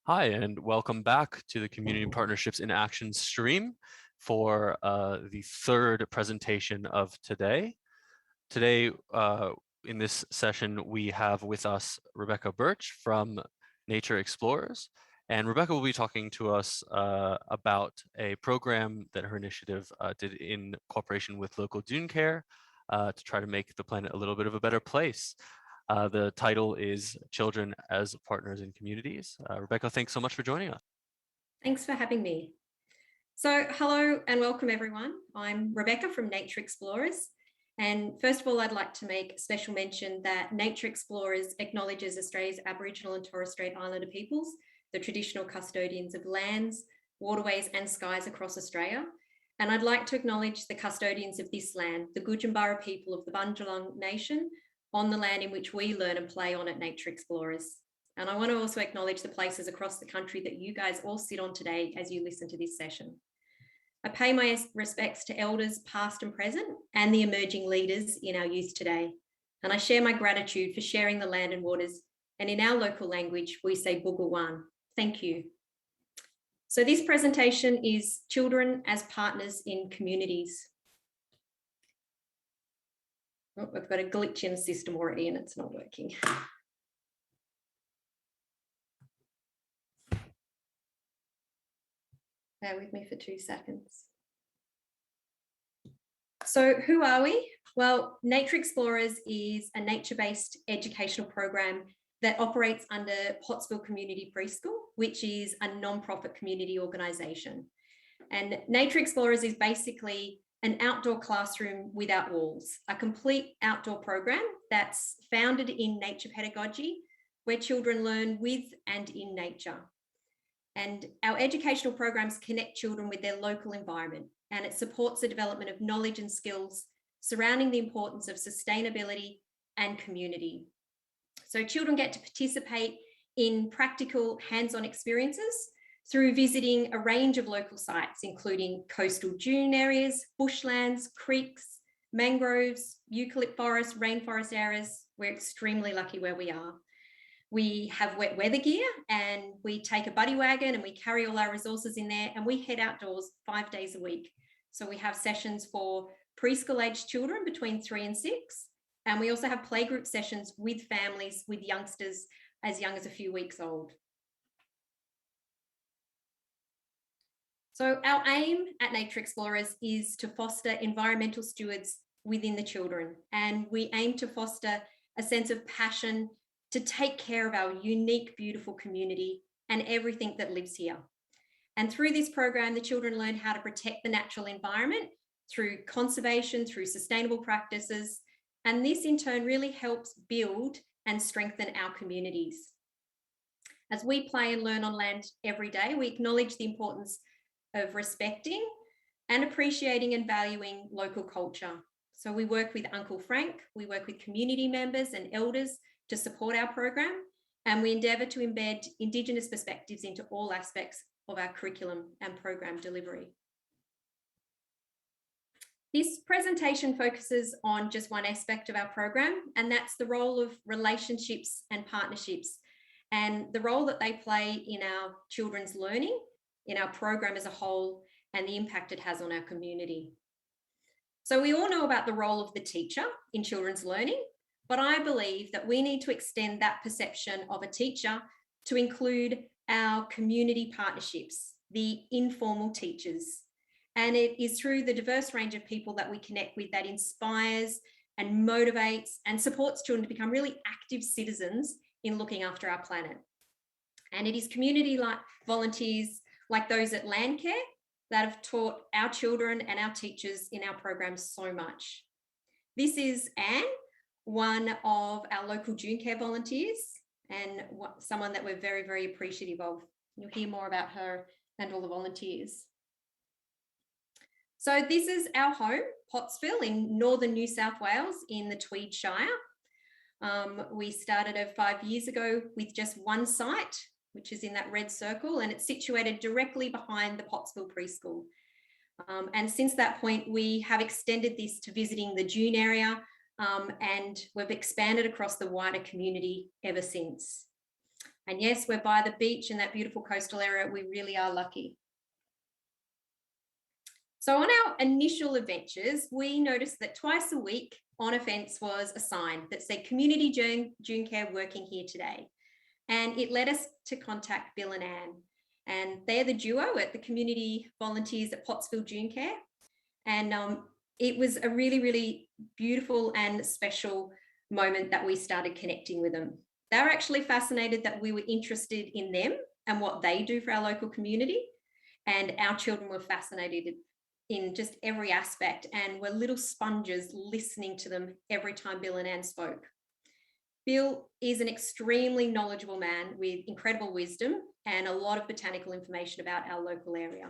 Hi, and welcome back to the Community Partnerships in Action stream for the third presentation of today. Today, in this session, we have with us Rebecca Birch from Nature Explorers. And Rebecca will be talking to us about a program that her initiative did in cooperation with local dune care to try to make the planet a little bit of a better place. The title is Children as Partners in Communities. Rebecca, thanks so much for joining us. Thanks for having me. So hello and welcome everyone. I'm Rebecca from Nature Explorers. And first of all, I'd like to make special mention that Nature Explorers acknowledges Australia's Aboriginal and Torres Strait Islander peoples, the traditional custodians of lands, waterways and skies across Australia. And I'd like to acknowledge the custodians of this land, the Gudjambara people of the Bundjalung Nation, on the land in which we learn and play on at Nature Explorers. And I want to also acknowledge the places across the country that you guys all sit on today as you listen to this session. I pay my respects to elders past and present and the emerging leaders in our youth today. And I share my gratitude for sharing the land and waters. And in our local language, we say Bugulwan. Thank you. So this presentation is Children as Partners in Communities. Oh, I've got a glitch in the system already and it's not working. Bear with me for 2 seconds. So who are we? Well, Nature Explorers is a nature-based educational program that operates under Pottsville Community Preschool, which is a non-profit community organisation. And Nature Explorers is basically an outdoor classroom without walls, a complete outdoor program that's founded in nature pedagogy, where children learn with and in nature. And our educational programs connect children with their local environment, and it supports the development of knowledge and skills surrounding the importance of sustainability and community. So children get to participate in practical hands-on experiences through visiting a range of local sites, including coastal dune areas, bushlands, creeks, mangroves, eucalypt forests, rainforest areas. We're extremely lucky where we are. We have wet weather gear and we take a buddy wagon and we carry all our resources in there and we head outdoors 5 days a week. So we have sessions for preschool aged children between 3 and 6. And we also have playgroup sessions with families, with youngsters as young as a few weeks old. So our aim at Nature Explorers is to foster environmental stewards within the children. And we aim to foster a sense of passion to take care of our unique, beautiful community and everything that lives here. And through this program, the children learn how to protect the natural environment through conservation, through sustainable practices. And this in turn really helps build and strengthen our communities. As we play and learn on land every day, we acknowledge the importance of respecting and appreciating and valuing local culture. So we work with Uncle Frank, we work with community members and elders to support our program, and we endeavour to embed Indigenous perspectives into all aspects of our curriculum and program delivery. This presentation focuses on just one aspect of our program, and that's the role of relationships and partnerships, and the role that they play in our children's learning, in our program as a whole, and the impact it has on our community. So we all know about the role of the teacher in children's learning, but I believe that we need to extend that perception of a teacher to include our community partnerships, the informal teachers. And it is through the diverse range of people that we connect with that inspires and motivates and supports children to become really active citizens in looking after our planet. And it is community like volunteers like those at Landcare that have taught our children and our teachers in our programs so much. This is Anne, one of our local dune care volunteers and someone that we're very, very appreciative of. You'll hear more about her and all the volunteers. So this is our home, Pottsville in northern New South Wales in the Tweed Shire. We started 5 years ago with just one site, which is in that red circle, and it's situated directly behind the Pottsville Preschool. And since that point, we have extended this to visiting the dune area, and we've expanded across the wider community ever since. And yes, we're by the beach in that beautiful coastal area. We really are lucky. So on our initial adventures, we noticed that twice a week on a fence was a sign that said Community June Care working here today. And it led us to contact Bill and Anne. And they're the duo at the community volunteers at Pottsville June Care. And it was a really, really beautiful and special moment that we started connecting with them. They were actually fascinated that we were interested in them and what they do for our local community. And our children were fascinated in just every aspect and were little sponges listening to them every time Bill and Anne spoke. Bill is an extremely knowledgeable man with incredible wisdom and a lot of botanical information about our local area.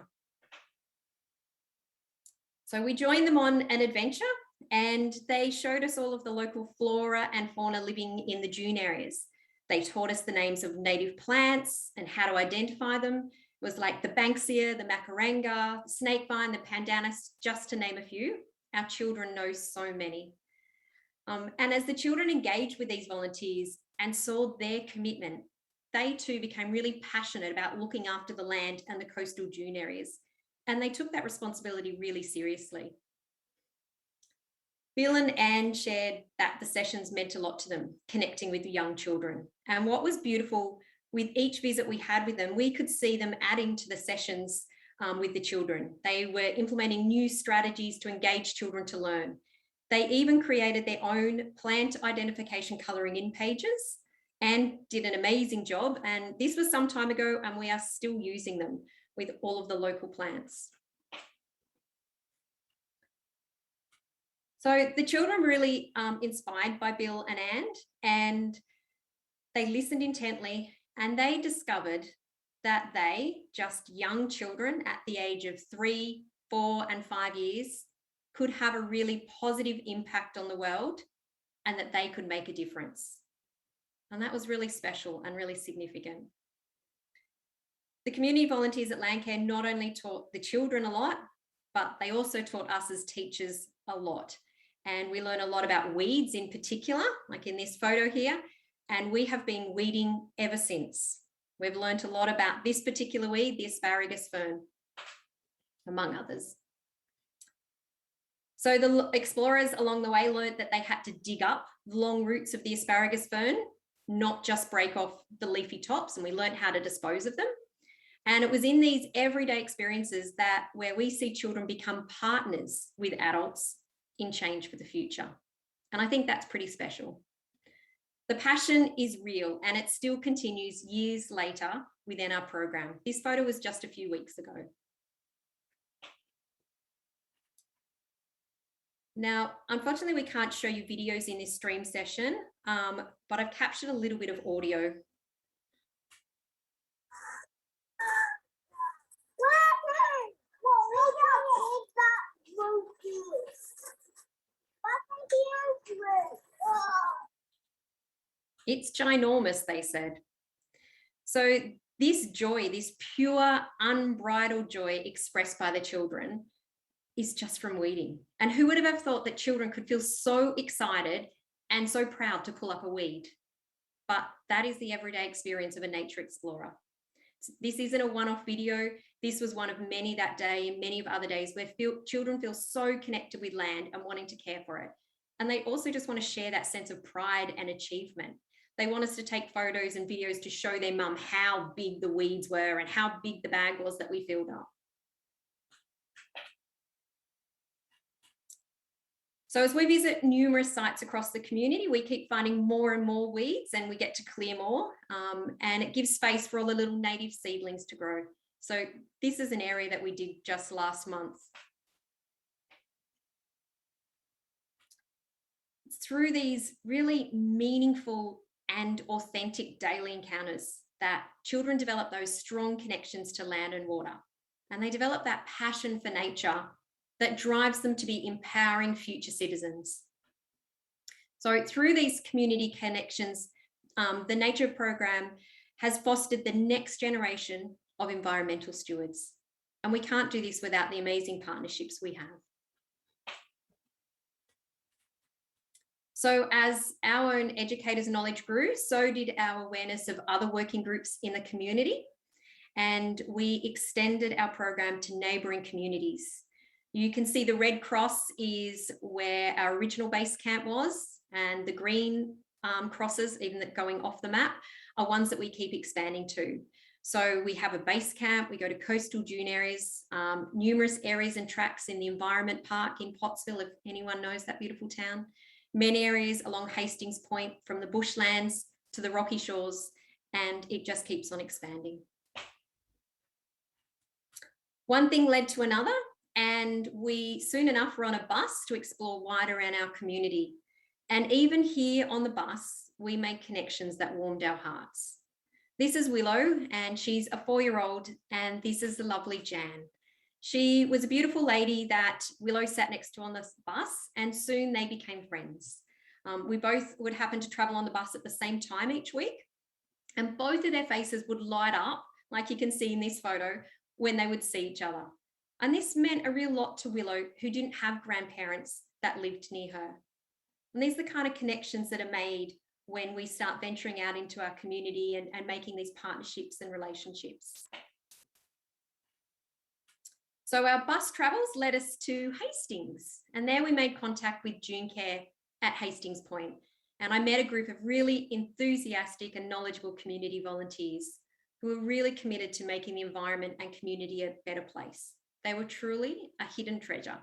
So we joined them on an adventure and they showed us all of the local flora and fauna living in the dune areas. They taught us the names of native plants and how to identify them. It was like the banksia, the macaranga, the snakevine, the pandanus, just to name a few. Our children know so many. And as the children engaged with these volunteers and saw their commitment, they too became really passionate about looking after the land and the coastal dune areas. And they took that responsibility really seriously. Bill and Anne shared that the sessions meant a lot to them, connecting with the young children. And what was beautiful, with each visit we had with them, we could see them adding to the sessions with the children. They were implementing new strategies to engage children to learn. They even created their own plant identification colouring in pages and did an amazing job. And this was some time ago, and we are still using them with all of the local plants. So the children were really inspired by Bill and Anne, and they listened intently, and they discovered that they, just young children at the age of 3, 4, and 5 years, could have a really positive impact on the world and that they could make a difference. And that was really special and really significant. The community volunteers at Landcare not only taught the children a lot, but they also taught us as teachers a lot. And we learned a lot about weeds in particular, like in this photo here, and we have been weeding ever since. We've learned a lot about this particular weed, the asparagus fern, among others. So the explorers along the way learned that they had to dig up the long roots of the asparagus fern, not just break off the leafy tops, and we learned how to dispose of them. And it was in these everyday experiences that where we see children become partners with adults in change for the future. And I think that's pretty special. The passion is real and it still continues years later within our program. This photo was just a few weeks ago. Now, unfortunately, we can't show you videos in this stream session, but I've captured a little bit of audio. It's ginormous, they said. So this joy, this pure, unbridled joy expressed by the children is just from weeding. And who would have thought that children could feel so excited and so proud to pull up a weed? But that is the everyday experience of a nature explorer. This isn't a one-off video. This was one of many that day and many of other days where children feel so connected with land and wanting to care for it. And they also just want to share that sense of pride and achievement. They want us to take photos and videos to show their mum how big the weeds were and how big the bag was that we filled up. So as we visit numerous sites across the community, we keep finding more and more weeds and we get to clear more, and it gives space for all the little native seedlings to grow. So this is an area that we did just last month. It's through these really meaningful and authentic daily encounters that children develop those strong connections to land and water, and they develop that passion for nature that drives them to be empowering future citizens. So through these community connections, the nature program has fostered the next generation of environmental stewards. And we can't do this without the amazing partnerships we have. So as our own educators' knowledge grew, so did our awareness of other working groups in the community. And we extended our program to neighbouring communities. You can see the red cross is where our original base camp was, and the green crosses, even going off the map, are ones that we keep expanding to. So we have a base camp, we go to coastal dune areas, numerous areas and tracks in the Environment Park in Pottsville, if anyone knows that beautiful town. Many areas along Hastings Point, from the bushlands to the rocky shores, and it just keeps on expanding. One thing led to another, and we soon enough were on a bus to explore wider around our community. And even here on the bus, we made connections that warmed our hearts. This is Willow, and she's a 4-year-old, and this is the lovely Jan. She was a beautiful lady that Willow sat next to on the bus, and soon they became friends. We both would happen to travel on the bus at the same time each week, and both of their faces would light up, like you can see in this photo, when they would see each other. And this meant a real lot to Willow, who didn't have grandparents that lived near her. And these are the kind of connections that are made when we start venturing out into our community and making these partnerships and relationships. So our bus travels led us to Hastings, and there we made contact with June Care at Hastings Point. And I met a group of really enthusiastic and knowledgeable community volunteers who were really committed to making the environment and community a better place. They were truly a hidden treasure.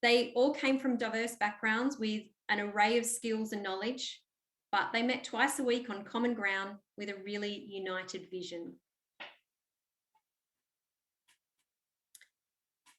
They all came from diverse backgrounds with an array of skills and knowledge, but they met twice a week on common ground with a really united vision.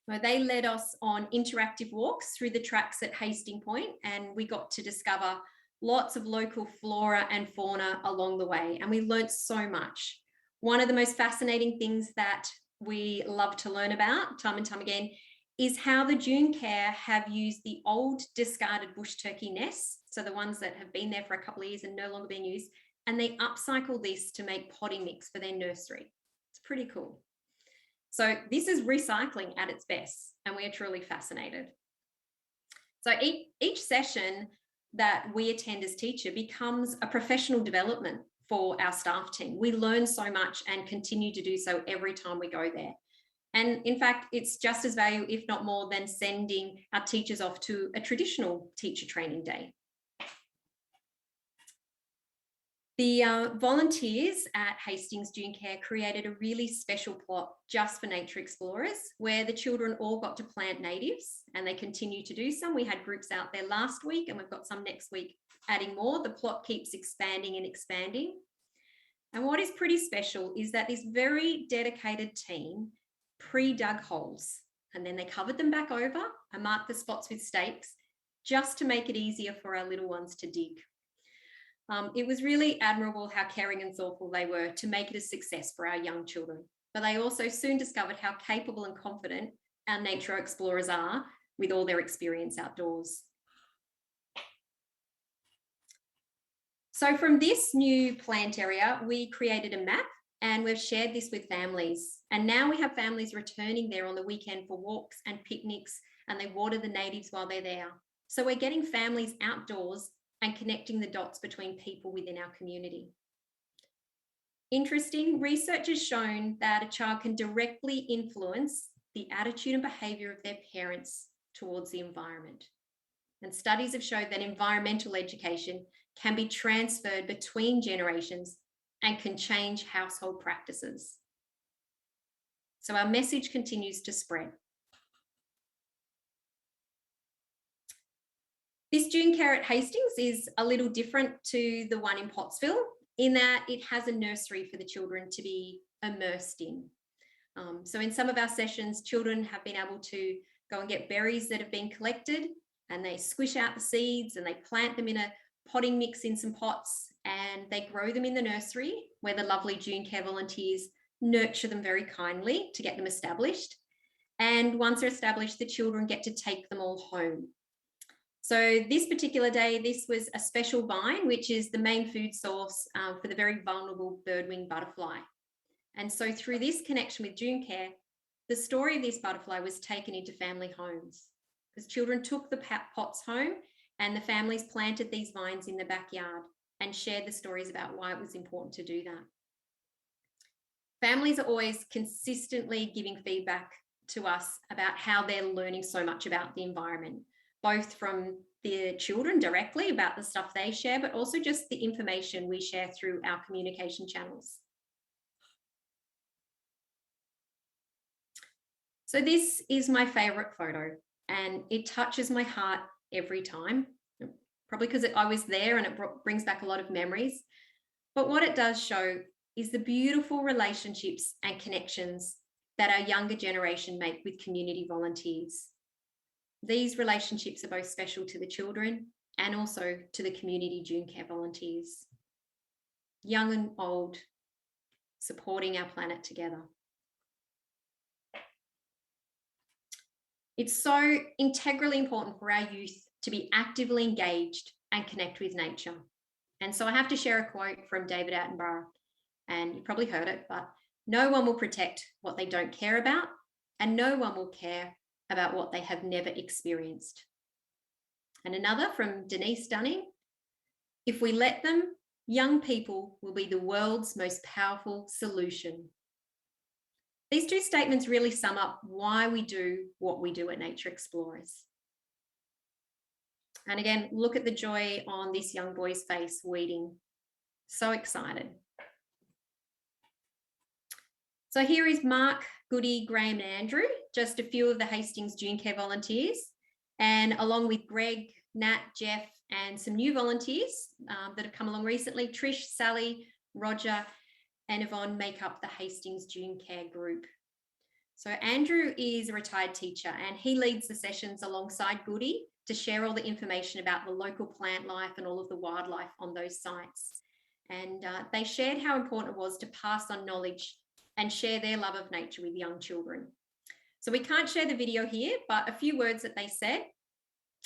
Well, they led us on interactive walks through the tracks at Hastings Point, and we got to discover lots of local flora and fauna along the way, and we learnt so much. One of the most fascinating things that we love to learn about time and time again is how the June Care have used the old discarded bush turkey nests, so the ones that have been there for a couple of years and no longer being used, and they upcycle this to make potting mix for their nursery. It's pretty cool. So this is recycling at its best, and we are truly fascinated. So each session that we attend as teacher becomes a professional development for our staff team. We learn so much and continue to do so every time we go there. And in fact, it's just as valuable, if not more, than sending our teachers off to a traditional teacher training day. The volunteers at Hastings June Care created a really special plot just for nature explorers, where the children all got to plant natives, and they continue to do so. We had groups out there last week, and we've got some next week adding more. The plot keeps expanding and expanding. And what is pretty special is that this very dedicated team pre-dug holes, and then they covered them back over and marked the spots with stakes just to make it easier for our little ones to dig. It was really admirable how caring and thoughtful they were to make it a success for our young children. But they also soon discovered how capable and confident our nature explorers are with all their experience outdoors. So from this new plant area, we created a map, and we've shared this with families. And now we have families returning there on the weekend for walks and picnics, and they water the natives while they're there. So we're getting families outdoors and connecting the dots between people within our community. Interesting, research has shown that a child can directly influence the attitude and behaviour of their parents towards the environment. And studies have showed that environmental education can be transferred between generations and can change household practices. So our message continues to spread. This June Care at Hastings is a little different to the one in Pottsville in that it has a nursery for the children to be immersed in. So in some of our sessions, children have been able to go and get berries that have been collected, and they squish out the seeds and they plant them in a potting mix in some pots, and they grow them in the nursery where the lovely June Care volunteers nurture them very kindly to get them established. And once they're established, the children get to take them all home. So this particular day, this was a special vine, which is the main food source for the very vulnerable birdwing butterfly. And so through this connection with June Care, the story of this butterfly was taken into family homes, because children took the pots home and the families planted these vines in the backyard and shared the stories about why it was important to do that. Families are always consistently giving feedback to us about how they're learning so much about the environment, both from their children directly about the stuff they share, but also just the information we share through our communication channels. So this is my favorite photo, and it touches my heart every time, probably because I was there and it brings back a lot of memories. But what it does show is the beautiful relationships and connections that our younger generation make with community volunteers. These relationships are both special to the children and also to the community June Care volunteers. Young and old, supporting our planet together. It's so integrally important for our youth to be actively engaged and connect with nature. And so I have to share a quote from David Attenborough, and you probably heard it, but no one will protect what they don't care about, and no one will care about what they have never experienced. And another from Denise Dunning, if we let them, young people will be the world's most powerful solution. These two statements really sum up why we do what we do at Nature Explorers. And again, look at the joy on this young boy's face weeding. So excited. So here is Mark, Goody, Graham and Andrew, just a few of the Hastings June Care volunteers. And along with Greg, Nat, Jeff, and some new volunteers that have come along recently, Trish, Sally, Roger, and Yvonne make up the Hastings June Care group. So Andrew is a retired teacher and he leads the sessions alongside Goody to share all the information about the local plant life and all of the wildlife on those sites. And they shared how important it was to pass on knowledge and share their love of nature with young children. So we can't share the video here, but a few words that they said,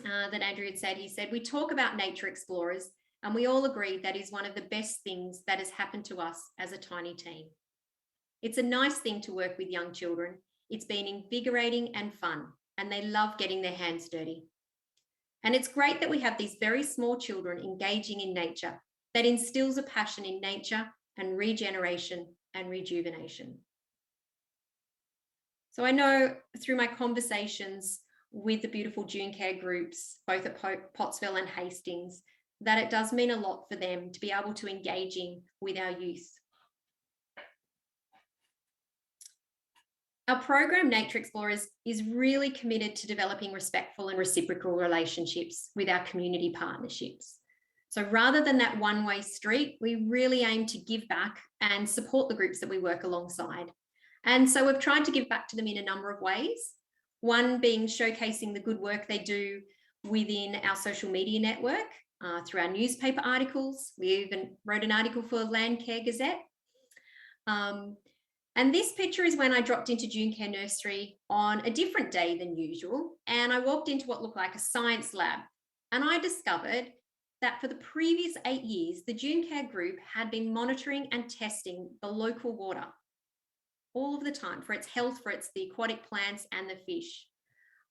that Andrew had said, he said, we talk about Nature Explorers and we all agree that is one of the best things that has happened to us as a tiny team. It's a nice thing to work with young children. It's been invigorating and fun, and they love getting their hands dirty. And it's great that we have these very small children engaging in nature that instills a passion in nature and regeneration and rejuvenation. So I know through my conversations with the beautiful June Care groups, both at Pottsville and Hastings, that it does mean a lot for them to be able to engaging with our youth. Our program, Nature Explorers, is really committed to developing respectful and reciprocal relationships with our community partnerships. So rather than that one-way street, we really aim to give back and support the groups that we work alongside. And so we've tried to give back to them in a number of ways. One being showcasing the good work they do within our social media network, through our newspaper articles. We even wrote an article for Landcare Gazette. And this picture is when I dropped into June Care Nursery on a different day than usual. And I walked into what looked like a science lab. And I discovered that for the previous 8 years, the June Care group had been monitoring and testing the local water all of the time for its health, for the aquatic plants and the fish.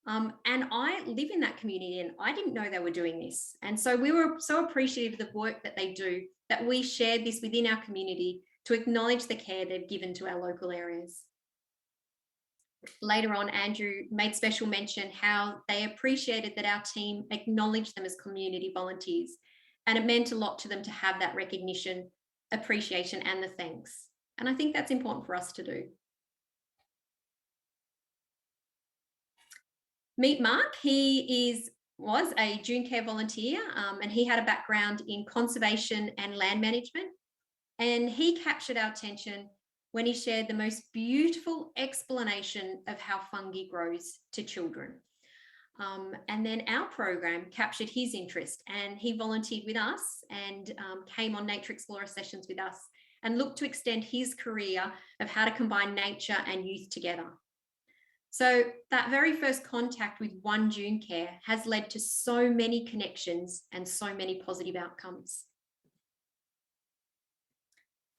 And I live in that community and I didn't know they were doing this. And so we were so appreciative of the work that they do, that we shared this within our community to acknowledge the care they've given to our local areas. Later on, Andrew made special mention how they appreciated that our team acknowledged them as community volunteers. And it meant a lot to them to have that recognition, appreciation, and the thanks. And I think that's important for us to do. Meet Mark. He was a June Care volunteer and he had a background in conservation and land management. And he captured our attention when he shared the most beautiful explanation of how fungi grows to children. And then our program captured his interest and he volunteered with us and came on Nature Explorer sessions with us and looked to extend his career of how to combine nature and youth together. So that very first contact with One June Care has led to so many connections and so many positive outcomes.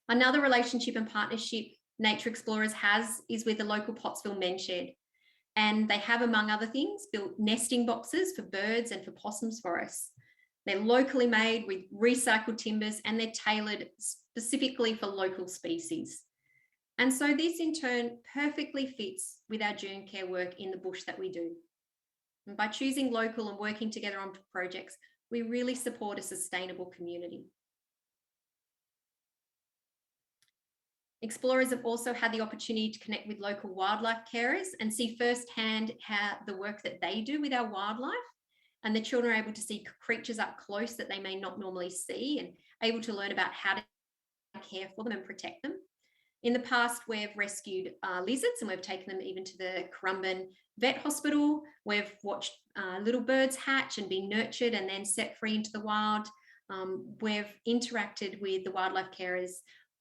Another relationship and partnership Nature Explorers has is with the local Pottsville Men's Shed. And they have, among other things, built nesting boxes for birds and for possums for us. They're locally made with recycled timbers, and they're tailored specifically for local species. And so this in turn perfectly fits with our dune care work in the bush that we do. And by choosing local and working together on projects, we really support a sustainable community. Explorers have also had the opportunity to connect with local wildlife carers and see firsthand how the work that they do with our wildlife. And the children are able to see creatures up close that they may not normally see, and able to learn about how to care for them and protect them. In the past, we've rescued lizards, and we've taken them even to the Currumbin Vet Hospital. We've watched little birds hatch and be nurtured and then set free into the wild. We've interacted with the wildlife carers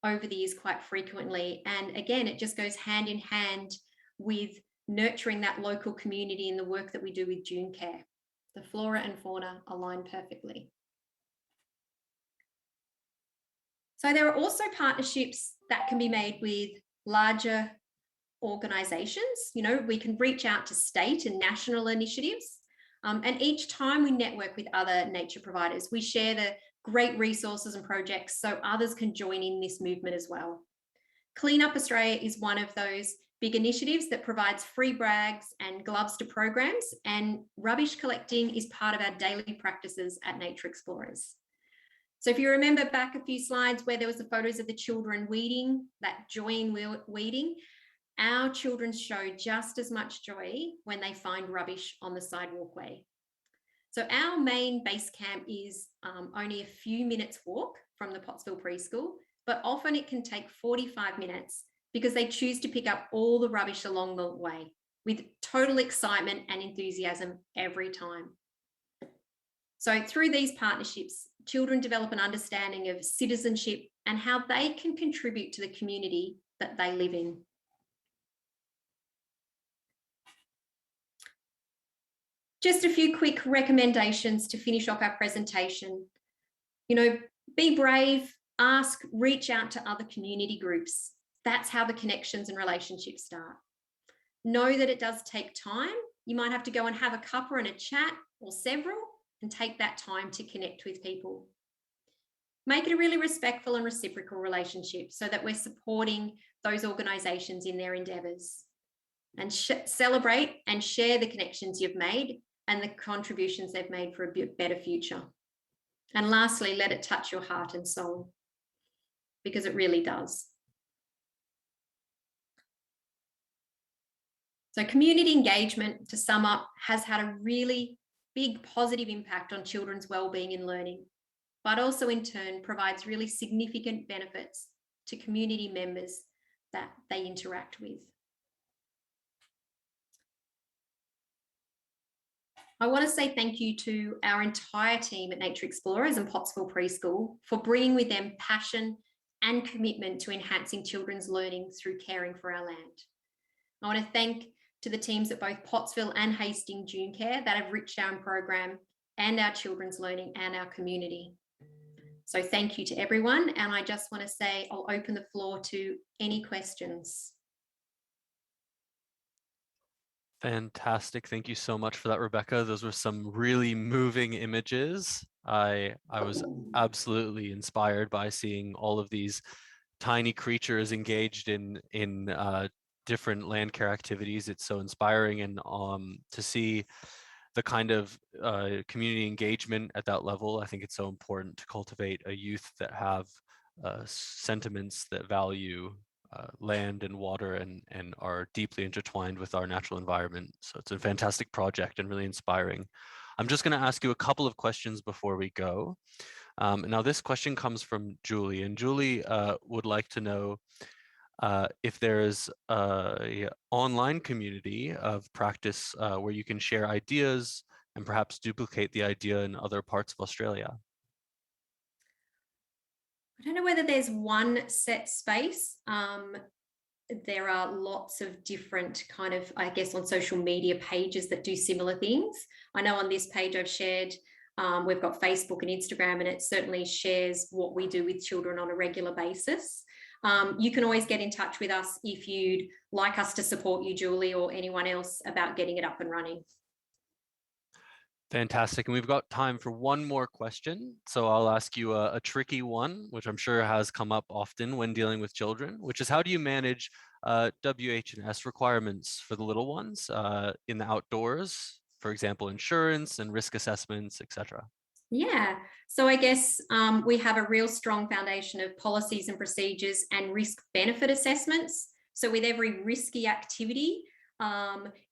over the years quite frequently. And again, it just goes hand in hand with nurturing that local community in the work that we do with dune care. The flora and fauna align perfectly. So there are also partnerships that can be made with larger organisations. You know, we can reach out to state and national initiatives. And each time we network with other nature providers, we share the great resources and projects so others can join in this movement as well. Clean Up Australia is one of those big initiatives that provides free bags and gloves to programs, and rubbish collecting is part of our daily practices at Nature Explorers. So if you remember back a few slides where there was the photos of the children weeding, that joy in weeding, our children show just as much joy when they find rubbish on the side walkway. So our main base camp is only a few minutes walk from the Pottsville Preschool, but often it can take 45 minutes because they choose to pick up all the rubbish along the way with total excitement and enthusiasm every time. So through these partnerships, children develop an understanding of citizenship and how they can contribute to the community that they live in. Just a few quick recommendations to finish off our presentation. You know, be brave, ask, reach out to other community groups. That's how the connections and relationships start. Know that it does take time. You might have to go and have a cuppa and a chat or several and take that time to connect with people. Make it a really respectful and reciprocal relationship so that we're supporting those organisations in their endeavours. And celebrate and share the connections you've made and the contributions they've made for a better future. And lastly, let it touch your heart and soul, because it really does. So community engagement, to sum up, has had a really big positive impact on children's wellbeing and learning, but also in turn provides really significant benefits to community members that they interact with. I want to say thank you to our entire team at Nature Explorers and Pottsville Preschool for bringing with them passion and commitment to enhancing children's learning through caring for our land. I want to thank to the teams at both Pottsville and Hastings Dune Care that have enriched our program and our children's learning and our community. So thank you to everyone. And I just want to say I'll open the floor to any questions. Fantastic. Thank you so much for that, Rebecca. Those were some really moving images. I was absolutely inspired by seeing all of these tiny creatures engaged in different Landcare activities. It's so inspiring, and to see the kind of community engagement at that level. I think it's so important to cultivate a youth that have sentiments that value land and water and are deeply intertwined with our natural environment. So it's a fantastic project and really inspiring. I'm just going to ask you a couple of questions before we go. Now this question comes from Julie, and Julie would like to know if there's an online community of practice where you can share ideas and perhaps duplicate the idea in other parts of Australia. I don't know whether there's one set space. There are lots of different kind of, I guess, on social media pages that do similar things. I know on this page I've shared, we've got Facebook and Instagram, and it certainly shares what we do with children on a regular basis. You can always get in touch with us if you'd like us to support you, Julie, or anyone else about getting it up and running. Fantastic. And we've got time for one more question. So I'll ask you a tricky one, which I'm sure has come up often when dealing with children, which is how do you manage WH&S requirements for the little ones in the outdoors, for example, insurance and risk assessments, etc. Yeah, so I guess we have a real strong foundation of policies and procedures and risk benefit assessments. So with every risky activity,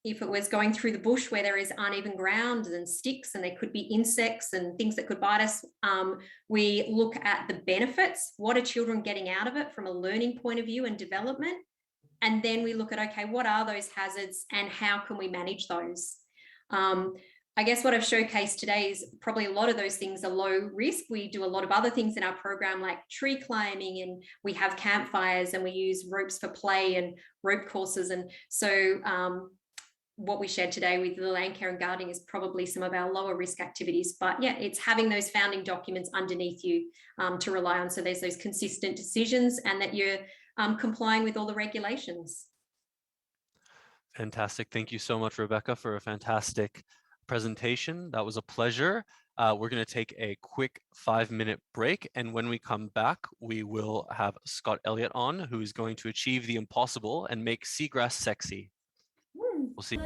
if it was going through the bush where there is uneven ground and sticks and there could be insects and things that could bite us, we look at the benefits. What are children getting out of it from a learning point of view and development? And then we look at, okay, what are those hazards and how can we manage those? I guess what I've showcased today is probably a lot of those things are low risk. We do a lot of other things in our program like tree climbing, and we have campfires, and we use ropes for play and rope courses. And so what we shared today with the Landcare and gardening is probably some of our lower risk activities. But yeah, it's having those founding documents underneath you to rely on. So there's those consistent decisions and that you're complying with all the regulations. Fantastic. Thank you so much, Rebecca, for a fantastic presentation. That was a pleasure. We're going to take a quick 5-minute break. And when we come back, we will have Scott Elliott on, who is going to achieve the impossible and make seagrass sexy. We'll see.